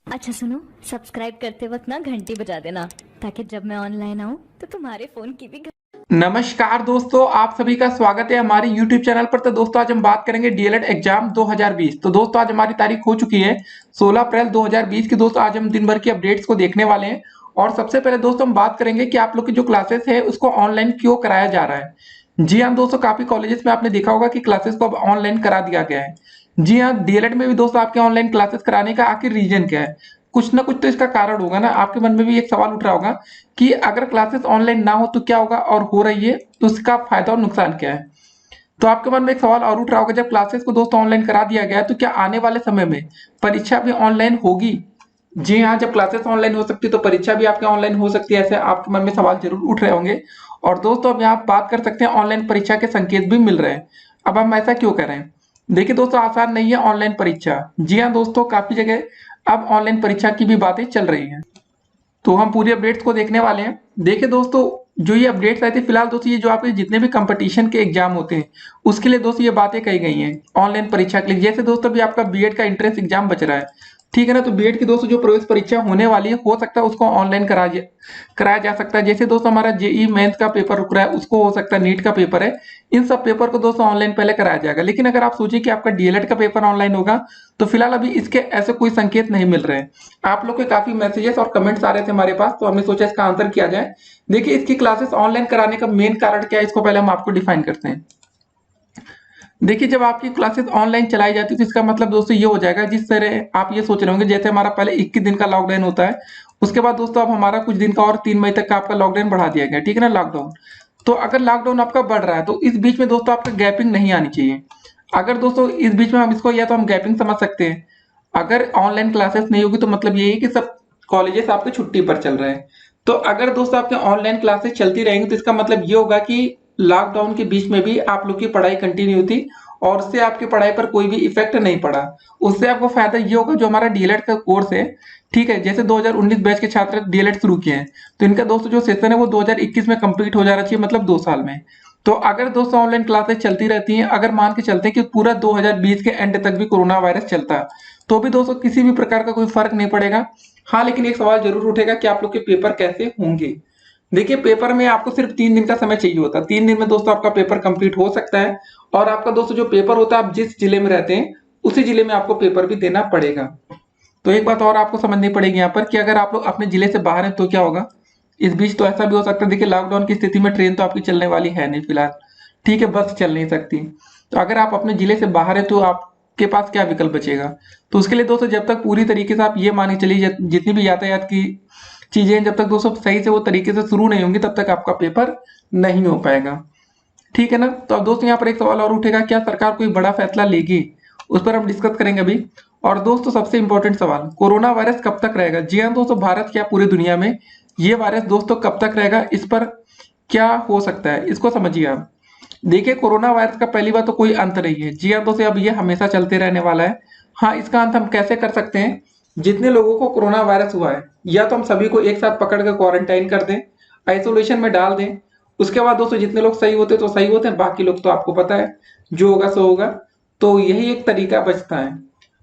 अच्छा सुनो, सब्सक्राइब करते वक्त ना घंटी बजा देना ताकि जब मैं ऑनलाइन आऊँ तो तुम्हारे फोन की भी नमस्कार दोस्तों, आप सभी का स्वागत है हमारे YouTube चैनल पर। तो दोस्तों आज हम बात करेंगे डीएलएड एग्जाम 2020। तो दोस्तों आज हमारी तारीख हो चुकी है 16 अप्रैल 2020 की। दोस्तों आज हम दिन भर की अपडेट्स को देखने वाले हैं और सबसे पहले दोस्तों हम बात करेंगे कि आप लोग की जो क्लासेस है उसको ऑनलाइन क्यों कराया जा रहा है। जी हाँ दोस्तों, काफी कॉलेजेस में आपने देखा होगा कि क्लासेस को अब ऑनलाइन करा दिया गया है। जी हाँ, डीएलएड में भी दोस्तों आपके ऑनलाइन क्लासेस कराने का आखिर रीजन क्या है? कुछ ना कुछ तो इसका कारण होगा ना। आपके मन में भी एक सवाल उठ रहा होगा कि अगर क्लासेस ऑनलाइन ना हो तो क्या होगा, और हो रही है तो उसका फायदा और नुकसान क्या है। तो आपके मन में एक सवाल और उठ रहा होगा, जब क्लासेस को दोस्तों ऑनलाइन करा दिया गया है तो क्या आने वाले समय में परीक्षा भी ऑनलाइन होगी? जी हाँ, जब क्लासेस ऑनलाइन हो सकती है तो परीक्षा भी आपके ऑनलाइन हो सकती है। ऐसे आपके मन में सवाल जरूर उठ रहे होंगे। और दोस्तों अब यहाँ बात कर सकते हैं, ऑनलाइन परीक्षा के संकेत भी मिल रहे हैं। अब हम ऐसा क्यों कर रहे हैं? देखिए दोस्तों, आसान नहीं है ऑनलाइन परीक्षा। जी हाँ दोस्तों, काफी जगह अब ऑनलाइन परीक्षा की भी बातें चल रही हैं। तो हम पूरी अपडेट्स को देखने वाले हैं। देखिए दोस्तों, जो ये अपडेट्स आए थे फिलहाल दोस्तों, ये जो आपके जितने भी कंपटीशन के एग्जाम होते हैं उसके लिए दोस्तों ये बातें कही गई हैं ऑनलाइन परीक्षा के लिए। जैसे दोस्तों अभी आपका बीएड का एंट्रेंस एग्जाम बच रहा है, ठीक है ना। तो बीएड की दोस्तों जो प्रवेश परीक्षा होने वाली है, हो सकता है उसको ऑनलाइन कराया जा सकता है। जैसे दोस्तों हमारा जेई मेंस का पेपर रुक रहा है, उसको हो सकता है नीट का पेपर है, इन सब पेपर को दोस्तों ऑनलाइन पहले कराया जाएगा। लेकिन अगर आप सोचिए कि आपका डीएलएड का पेपर ऑनलाइन होगा, तो फिलहाल अभी इसके ऐसे कोई संकेत नहीं मिल रहे हैं। आप लोग के काफी मैसेजेस और कमेंट्स आ रहे थे हमारे पास, तो हमने सोचा इसका आंसर किया जाए। देखिए इसकी क्लासेस ऑनलाइन कराने का मेन कारण क्या है, इसको पहले हम आपको डिफाइन करते हैं। देखिए जब आपकी क्लासेस ऑनलाइन चलाई जाती है तो इसका मतलब दोस्तों ये हो जाएगा, जिस तरह आप ये सोच रहे होंगे जैसे हमारा पहले 21 दिन का लॉकडाउन होता है, उसके बाद दोस्तों अब हमारा कुछ दिन का और 3 मई तक का आपका लॉकडाउन बढ़ा दिया गया, ठीक है ना, लॉकडाउन। तो अगर लॉकडाउन आपका बढ़ रहा है तो इस बीच में दोस्तों आपका गैपिंग नहीं आनी चाहिए। अगर दोस्तों इस बीच में हम इसको, या तो हम गैपिंग समझ सकते हैं, अगर ऑनलाइन क्लासेस नहीं होगी तो मतलब ये है कि सब कॉलेजेस आपके छुट्टी पर चल रहे हैं। तो अगर दोस्तों आपके ऑनलाइन क्लासेस चलती रहेंगी तो इसका मतलब ये होगा कि लॉकडाउन के बीच में भी आप लोग की पढ़ाई कंटिन्यू थी और उससे आपकी पढ़ाई पर कोई भी इफेक्ट नहीं पड़ा। उससे आपको फायदा ये होगा, जो हमारा डीएलएड का कोर्स है, ठीक है, जैसे 2019 बैच के छात्र डीएलएड शुरू किए हैं, तो इनका दोस्तों जो सेशन है वो 2021 में कंप्लीट हो जाना चाहिए, मतलब 2 साल में। तो अगर दोस्तों ऑनलाइन क्लासेस चलती रहती हैं, अगर मान के चलते हैं कि पूरा 2020 के एंड तक भी कोरोना वायरस चलता है, तो भी दोस्तों किसी भी प्रकार का कोई फर्क नहीं पड़ेगा। हाँ, लेकिन एक सवाल जरूर उठेगा कि आप लोग के पेपर कैसे होंगे। देखिए पेपर में आपको सिर्फ 3 दिन का समय चाहिए होता है, 3 दिन में दोस्तों आपका पेपर कंप्लीट हो सकता है। और आपका दोस्तों जो पेपर होता है, आप जिस जिले में रहते हैं उसी जिले में आपको पेपर भी देना पड़ेगा। तो एक बात और आपको समझनी पड़ेगी यहाँ पर, कि अगर आप लोग अपने जिले से बाहर हैं तो क्या होगा। इस बीच तो ऐसा भी हो सकता है, देखिए लॉकडाउन की स्थिति में ट्रेन तो आपकी चलने वाली है नहीं फिलहाल, ठीक है, बस चल नहीं सकती। तो अगर आप अपने जिले से बाहर है तो आपके पास क्या विकल्प बचेगा। तो उसके लिए दोस्तों जब तक पूरी तरीके से आप ये मान के चलिए, जितनी भी यातायात की चीजें जब तक दोस्तों सही से वो तरीके से शुरू नहीं होंगी, तब तक आपका पेपर नहीं हो पाएगा, ठीक है ना। तो अब दोस्तों यहाँ पर एक सवाल और उठेगा, क्या सरकार कोई बड़ा फैसला लेगी? उस पर हम डिस्कस करेंगे अभी। और दोस्तों सबसे इंपॉर्टेंट सवाल, कोरोना वायरस कब तक रहेगा? जी हाँ दोस्तों, भारत क्या पूरी दुनिया में ये वायरस दोस्तों कब तक रहेगा, इस पर क्या हो सकता है, इसको समझिए आप। देखिए कोरोना वायरस का पहली बात तो कोई अंत नहीं है। जी हाँ दोस्तों, अब ये हमेशा चलते रहने वाला है। हाँ, इसका अंत हम कैसे कर सकते हैं? जितने लोगों को कोरोना वायरस हुआ है, या तो हम सभी को एक साथ पकड़ कर क्वारंटाइन कर दें, आइसोलेशन में डाल दें। उसके बाद दोस्तों जितने लोग सही होते तो सही होते हैं, बाकी लोग तो आपको पता है जो होगा सो होगा। तो यही एक तरीका बचता है।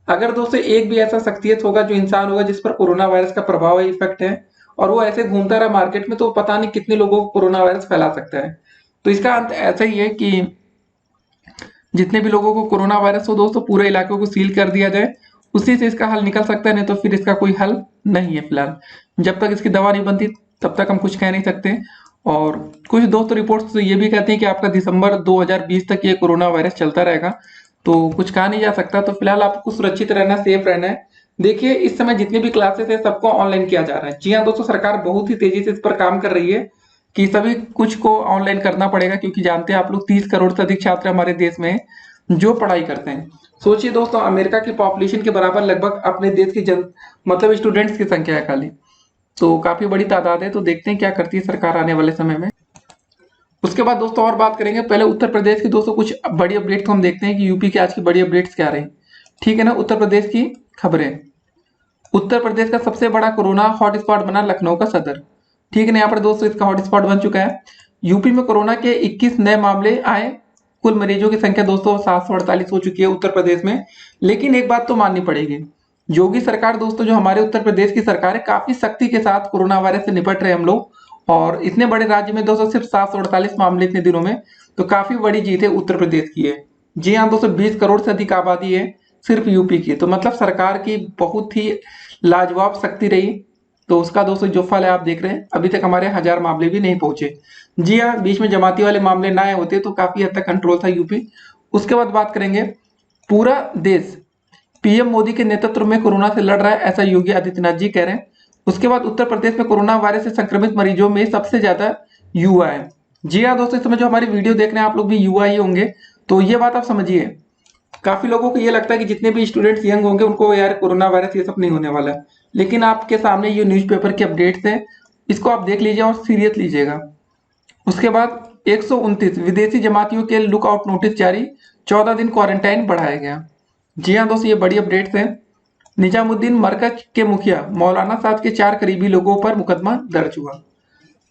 अगर दोस्तों एक भी ऐसा शख्सियत होगा, जो इंसान होगा जिस पर कोरोना वायरस का प्रभाव है, इफेक्ट है, और वो ऐसे घूमता रहा मार्केट में, तो पता नहीं कितने लोगों को कोरोना वायरस फैला सकता है। तो इसका अंत ऐसा ही है कि जितने भी लोगों को कोरोना वायरस हो दोस्तों, पूरे इलाके को सील कर दिया जाए, उसी से इसका हल निकल सकता है, नहीं तो फिर इसका कोई हल नहीं है फिलहाल। जब तक इसकी दवा नहीं बनती तब तक हम कुछ कह नहीं सकते। और कुछ दोस्तों रिपोर्ट्स तो ये भी कहते हैं कि आपका दिसंबर 2020 तक ये कोरोना वायरस चलता रहेगा। तो कुछ कहा नहीं जा सकता। तो फिलहाल आपको सुरक्षित रहना, सेफ रहना है। देखिए इस समय जितनी भी क्लासेस है सबको ऑनलाइन किया जा रहा है। जी हाँ दोस्तों, सरकार बहुत ही तेजी से इस पर काम कर रही है कि सभी कुछ को ऑनलाइन करना पड़ेगा, क्योंकि जानते हैं आप लोग 30 करोड़ से अधिक छात्र हमारे देश में हैं जो पढ़ाई करते हैं। सोचिए दोस्तों, अमेरिका की पॉपुलेशन के बराबर लगभग अपने देश की जन मतलब स्टूडेंट्स की संख्या है खाली। तो काफी बड़ी तादाद है। तो देखते हैं क्या करती है सरकार आने वाले समय में। उसके बाद दोस्तों और बात करेंगे, पहले उत्तर प्रदेश की दोस्तों कुछ बड़ी अपडेट को हम देखते हैं कि यूपी की आज की बड़ी अपडेट्स क्या रही, ठीक है ना। उत्तर प्रदेश की खबरें। उत्तर प्रदेश का सबसे बड़ा कोरोना हॉटस्पॉट बना लखनऊ का सदर, ठीक है ना। यहाँ पर दोस्तों इसका हॉटस्पॉट बन चुका है। यूपी में कोरोना के 21 नए मामले आए, कुल मरीजों की संख्या दोस्तों 748 हो चुकी है उत्तर प्रदेश में। लेकिन एक बात तो माननी पड़ेगी, योगी सरकार दोस्तों, जो हमारे उत्तर प्रदेश की सरकार है, काफी सख्ती के साथ कोरोना वायरस से निपट रहे हैं हम लोग। और इतने बड़े राज्य में दोस्तों सिर्फ 748 मामले इतने दिनों में, तो काफी बड़ी जीत है उत्तर प्रदेश की है। जी हाँ दोस्तों, 20 करोड़ से अधिक आबादी है सिर्फ यूपी की, तो मतलब सरकार की बहुत ही लाजवाब शक्ति रही। तो उसका दोस्तों जो फल है आप देख रहे हैं, अभी तक हमारे 1000 मामले भी नहीं पहुंचे। जी हाँ, बीच में जमाती वाले मामले ना आए होते तो काफी हद तक कंट्रोल था यूपी। उसके बाद बात करेंगे, पूरा देश पीएम मोदी के नेतृत्व में कोरोना से लड़ रहा है, ऐसा योगी आदित्यनाथ जी कह रहे हैं। उसके बाद उत्तर प्रदेश में कोरोना वायरस से संक्रमित मरीजों में सबसे ज्यादा युवा है। जी हाँ दोस्तों, इस समय जो हमारी वीडियो देख रहे हैं आप लोग भी युवा ही होंगे, तो ये बात आप समझिए। काफी लोगों को ये लगता है कि जितने भी स्टूडेंट्स यंग होंगे उनको यार कोरोना वायरस ये सब नहीं होने वाला है, लेकिन आपके सामने ये न्यूज़पेपर के अपडेट्स हैं, इसको आप देख लीजिए और सीरियस लीजिएगा। उसके बाद 129 विदेशी जमातियों के लुकआउट नोटिस जारी, 14 दिन क्वारंटाइन बढ़ाया गया। जी हाँ दोस्तों, ये बड़ी अपडेट्स हैं। निजामुद्दीन मरकज के मुखिया मौलाना साद के 4 करीबी लोगों पर मुकदमा दर्ज हुआ।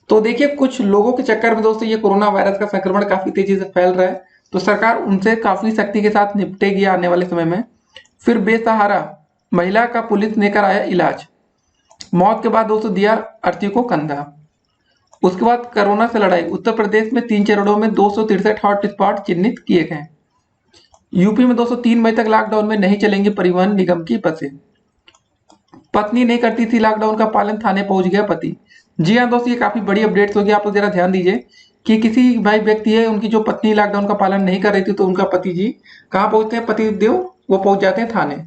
तो देखिए, कुछ लोगों के चक्कर में दोस्तों ये कोरोना वायरस का संक्रमण काफी तेजी से फैल रहा है, तो सरकार उनसे काफी सख्ती के साथ निपटेगी आने वाले समय में। फिर बेसहारा महिला का पुलिस ने कराया इलाज, मौत के बाद दोस्तों दिया अर्थी को कंधा। उसके बाद कोरोना से लड़ाई, उत्तर प्रदेश में 3 चरणों में 263 हॉटस्पॉट चिन्हित किए गए। यूपी में दोस्तों 3 मई तक लॉकडाउन में नहीं चलेंगी परिवहन निगम की बसें। पत्नी नहीं करती थी लॉकडाउन का पालन, थाने पहुंच गया पति। जी हाँ दोस्तों, ये काफी बड़ी अपडेट्स होगी, आप लोग जरा ध्यान दीजिए कि किसी भाई व्यक्ति है, उनकी जो पत्नी लॉकडाउन का पालन नहीं कर रही थी, तो उनका पति जी कहाँ पहुंचते हैं, पति देव वो पहुंच जाते हैं थाने।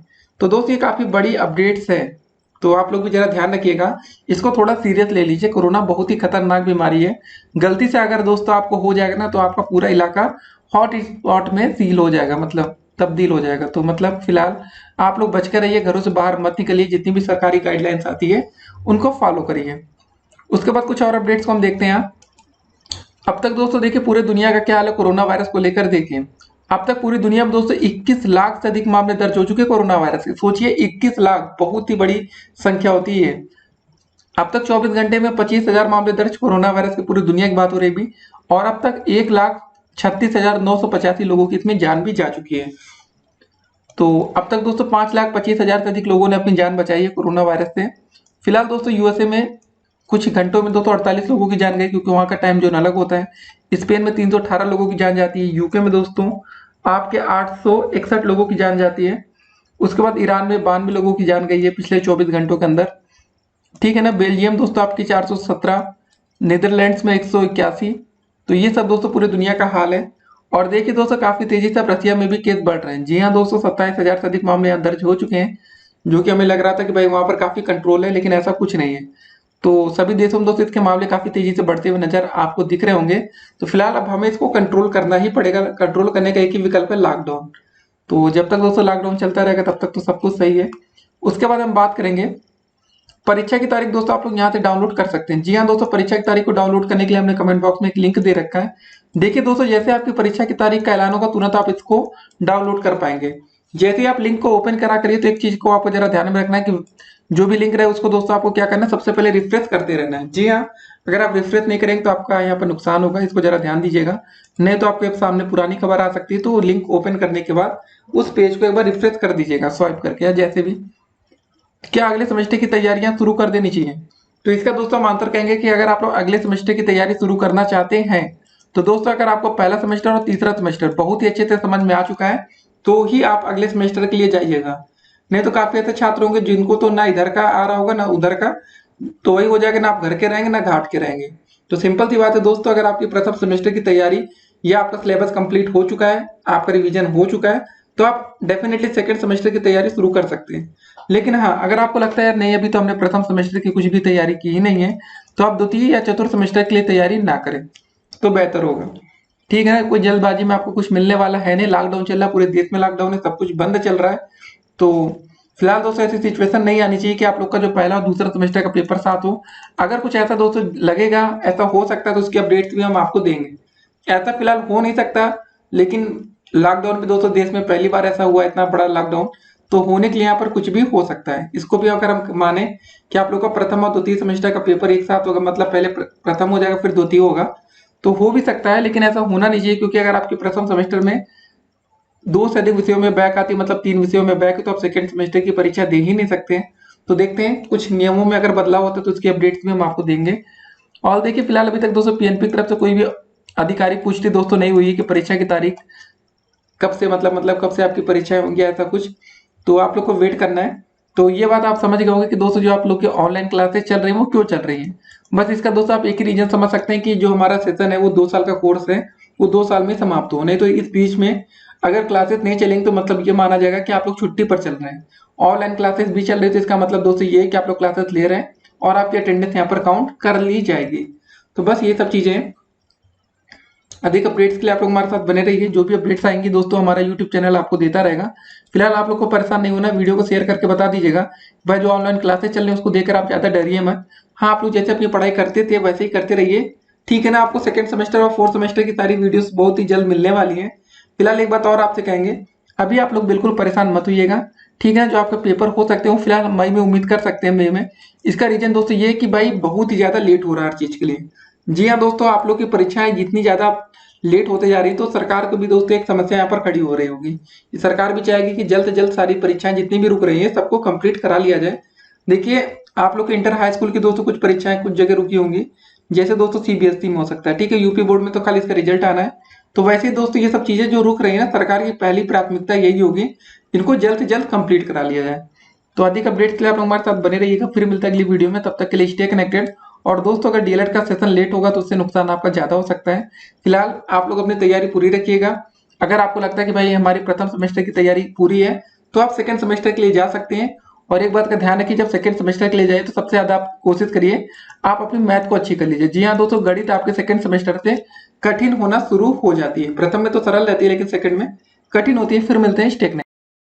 तो दोस्तों ये काफी बड़ी अपडेट्स है, तो आप लोग भी जरा ध्यान रखिएगा, इसको थोड़ा सीरियस ले लीजिए। कोरोना बहुत ही खतरनाक बीमारी है, गलती से अगर दोस्तों आपको हो जाएगा ना, तो आपका पूरा इलाका हॉट स्पॉट में सील हो जाएगा, मतलब तब्दील हो जाएगा। तो मतलब फिलहाल आप लोग बच कर रहिए, घरों से बाहर मत निकलिए, जितनी भी सरकारी गाइडलाइंस आती है उनको फॉलो करिए। उसके बाद कुछ और अपडेट्स को हम देखते हैं। अब तक दोस्तों देखिए पूरे दुनिया का क्या हाल है कोरोना वायरस को लेकर, देखिए अब तक पूरी दुनिया में दोस्तों 21 लाख से अधिक मामले दर्ज हो चुके हैं कोरोना वायरस के। सोचिए 21 लाख, बहुत ही बड़ी संख्या होती है। अब तक 24 घंटे में 25,000 मामले दर्ज कोरोना वायरस की, पूरी दुनिया की बात हो रही भी। और अब तक 1,36,985 लोगों की इसमें जान भी जा चुकी है। तो अब तक दोस्तों 5,25,000 से अधिक लोगों ने अपनी जान बचाई है कोरोना वायरस से। फिलहाल दोस्तों यूएसए में कुछ घंटों में 248 लोगों की जान गई, क्योंकि वहाँ का टाइम जोन अलग होता है। स्पेन में 318 लोगों की जान जाती है। यूके में दोस्तों आपके 861 लोगों की जान जाती है। उसके बाद ईरान में 92 लोगों की जान गई है पिछले 24 घंटों के अंदर, ठीक है ना। बेल्जियम दोस्तों आपकी 417, नीदरलैंड्स में 181। तो ये सब दोस्तों पूरी दुनिया का हाल है। और देखिए दोस्तों काफी तेजी से रसिया में भी केस बढ़ रहे हैं। जी हाँ दोस्तों, 27,000 से अधिक मामले यहाँ दर्ज हो चुके हैं, जो कि हमें लग रहा था कि भाई वहां पर काफी कंट्रोल है, लेकिन ऐसा कुछ नहीं है। तो सभी देशों में दोस्तों इसके मामले काफी तेजी से बढ़ते हुए नजर आपको दिख रहे होंगे। तो फिलहाल अब हमें इसको कंट्रोल करना ही पड़ेगा। कंट्रोल करने का एक ही विकल्प है, लॉकडाउन। तो जब तक दोस्तों लॉकडाउन चलता रहेगा तब तक तो सब कुछ सही है। उसके बाद हम बात करेंगे परीक्षा की तारीख। दोस्तों आप लोग यहाँ से डाउनलोड कर सकते हैं। जी हाँ दोस्तों, परीक्षा की तारीख को डाउनलोड करने के लिए हमने कमेंट बॉक्स में एक लिंक दे रखा है। देखिए दोस्तों, जैसे आपकी परीक्षा की तारीख का ऐलान होगा तुरंत आप इसको डाउनलोड कर पाएंगे। जैसे ही आप लिंक को ओपन करा करिए, तो एक चीज को आपको जरा ध्यान में रखना है कि जो भी लिंक रहे उसको दोस्तों आपको क्या करना है, सबसे पहले रिफ्रेश करते रहना है। जी हाँ, अगर आप रिफ्रेश नहीं करेंगे तो आपका यहाँ पर नुकसान होगा, इसको जरा ध्यान दीजिएगा। नहीं तो आपके सामने पुरानी खबर आ सकती है। तो लिंक ओपन करने के बाद उस पेज को एक बार रिफ्रेश कर दीजिएगा स्वाइप करके, या जैसे भी। क्या अगले सेमेस्टर की तैयारियां शुरू कर देनी चाहिए? तो इसका दोस्तों हम आंसर कहेंगे कि अगर आप लोग अगले सेमेस्टर की तैयारी शुरू करना चाहते हैं, तो दोस्तों अगर आपको पहला सेमेस्टर और तीसरा सेमेस्टर बहुत ही अच्छे से समझ में आ चुका है, तो ही आप अगले सेमेस्टर के लिए जाइएगा। नहीं तो काफी ऐसे छात्र होंगे जिनको तो ना इधर का आ रहा होगा ना उधर का, तो वही हो जाएगा, ना आप घर के रहेंगे ना घाट के रहेंगे। तो सिंपल सी बात है दोस्तों, अगर आपकी प्रथम सेमेस्टर की तैयारी या आपका सिलेबस कंप्लीट हो चुका है, आपका रिवीजन हो चुका है, तो आप डेफिनेटली सेकंड सेमेस्टर की तैयारी शुरू कर सकते हैं। लेकिन हाँ, अगर आपको लगता है नहीं अभी तो हमने प्रथम सेमेस्टर की कुछ भी तैयारी की ही नहीं है, तो आप द्वितीय या चतुर्थ सेमेस्टर के लिए तैयारी ना करें तो बेहतर होगा, ठीक है ना। कोई जल्दबाजी में आपको कुछ मिलने वाला है नहीं, लॉकडाउन चल रहा है, पूरे देश में लॉकडाउन है, सब कुछ बंद चल रहा है। तो फिलहाल दोस्तों ऐसी सिचुएशन नहीं आनी चाहिए कि आप लोग का जो पहला और दूसरा सेमेस्टर का पेपर साथ हो। अगर कुछ ऐसा दोस्तों लगेगा, ऐसा हो सकता है, तो उसकी अपडेट्स भी हम आपको देंगे। ऐसा फिलहाल हो नहीं सकता, लेकिन लॉकडाउन में दोस्तों देश में पहली बार ऐसा हुआ, इतना बड़ा लॉकडाउन, तो होने के लिए यहाँ पर कुछ भी हो सकता है। इसको भी अगर हम माने कि आप लोग का प्रथम और द्वितीय सेमेस्टर का पेपर एक साथ होगा, मतलब पहले प्रथम हो जाएगा फिर द्वितीय होगा, तो हो भी सकता है, लेकिन ऐसा होना नहीं चाहिए। क्योंकि अगर आपके प्रथम सेमेस्टर में 2 से अधिक विषयों में बैक आती है, मतलब 3 विषयों में बैक है, तो आप सेकंड सेमेस्टर की परीक्षा दे ही नहीं सकते हैं। तो देखते हैं कुछ नियमों में अगर बदलाव होता है तो उसकी अपडेट्स भी हम आपको देंगे। और देखिए फिलहाल अभी तक दोस्तों पीएनपी की तरफ से कोई भी आधिकारिक पुष्टि दोस्तों नहीं हुई है कि परीक्षा की तारीख कब से, मतलब कब से आपकी परीक्षाएं होंगी, ऐसा कुछ। तो आप लोग को वेट करना है। तो ये बात आप समझ गए होंगे कि दोस्तों जो आप लोग की ऑनलाइन क्लासेस चल रही हैं वो क्यों चल रही हैं। बस इसका दोस्तों आप एक ही रीजन समझ सकते हैं कि जो हमारा सेशन है वो 2 साल का कोर्स है, वो 2 साल में समाप्त हो, नहीं तो इस बीच में अगर क्लासेस नहीं चलेंगे तो मतलब ये माना जाएगा कि आप लोग छुट्टी पर चल रहे हैं। ऑनलाइन क्लासेस भी चल रही है तो इसका मतलब दोस्तों ये है कि आप लोग क्लासेस ले रहे हैं और आपकी अटेंडेंस यहाँ पर काउंट कर ली जाएगी। तो बस ये सब चीजें हैं। अधिक अपडेट्स के लिए आप लोग हमारे साथ बने रहिए। जो भी अपडेट्स आएंगी दोस्तों हमारा यूट्यूब चैनल आपको देता रहेगा। फिलहाल आप लोग को परेशान नहीं होना, वीडियो को शेयर करके बता दीजिएगा भाई जो ऑनलाइन क्लासेस चल रही है उसको देखकर आप ज्यादा डरिए मत। हाँ, आप लोग जैसे अपनी पढ़ाई करते थे वैसे ही करते रहिए, ठीक है ना। आपको सेकंड सेमेस्टर और फोर्थ सेमेस्टर की सारी वीडियोस बहुत ही जल्द मिलने वाली है। फिलहाल एक बात और आपसे कहेंगे, अभी आप लोग बिल्कुल परेशान मत होइएगा, ठीक है। जो आपका पेपर हो सकते हो फिलहाल मई में उम्मीद कर सकते हैं, मई में। इसका रीजन दोस्तों ये है कि भाई बहुत ही ज्यादा लेट हो रहा है हर चीज के लिए। जी हाँ दोस्तों, आप लोग की परीक्षाएं जितनी ज्यादा लेट होते जा रही है तो सरकार को भी दोस्तों एक समस्या यहाँ पर खड़ी हो रही होगी। सरकार भी चाहेगी कि जल्द से जल्द सारी परीक्षाएं जितनी भी रुक रही हैं सबको कंप्लीट करा लिया जाए। देखिए आप लोग के इंटर हाई स्कूल की दोस्तों कुछ परीक्षाएं कुछ जगह रुकी होंगी, जैसे दोस्तों सीबीएसई में हो सकता है, ठीक है। यूपी बोर्ड में तो खाली इसका रिजल्ट आना है। तो वैसे ही दोस्तों ये सब चीजें जो रुक रही है ना, सरकार की पहली प्राथमिकता यही होगी इनको जल्द से जल्द कंप्लीट करा लिया जाए। तो अधिक अपडेट्स के लिए आप लोग हमारे साथ बने रहिएगा। फिर मिलता है अगली वीडियो में, तब तक के लिए स्टे कनेक्टेड। और दोस्तों अगर डीएलएड का सेशन लेट होगा तो उससे नुकसान आपका ज्यादा हो सकता है। फिलहाल आप लोग अपनी तैयारी पूरी रखिएगा। अगर आपको लगता है कि भाई हमारी प्रथम सेमेस्टर की तैयारी पूरी है तो आप सेकंड सेमेस्टर के लिए जा सकते हैं। और एक बात का ध्यान रखिए, जब सेकंड सेमेस्टर के लिए जाए तो सबसे ज्यादा आप कोशिश करिए आप अपनी मैथ को अच्छी कर लीजिए। जी हाँ दोस्तों, गणित आपके सेकंड सेमेस्टर से कठिन होना शुरू हो जाती है। प्रथम में तो सरल रहती है लेकिन सेकंड में कठिन होती है। फिर मिलते हैं स्टे कनेक्टेड।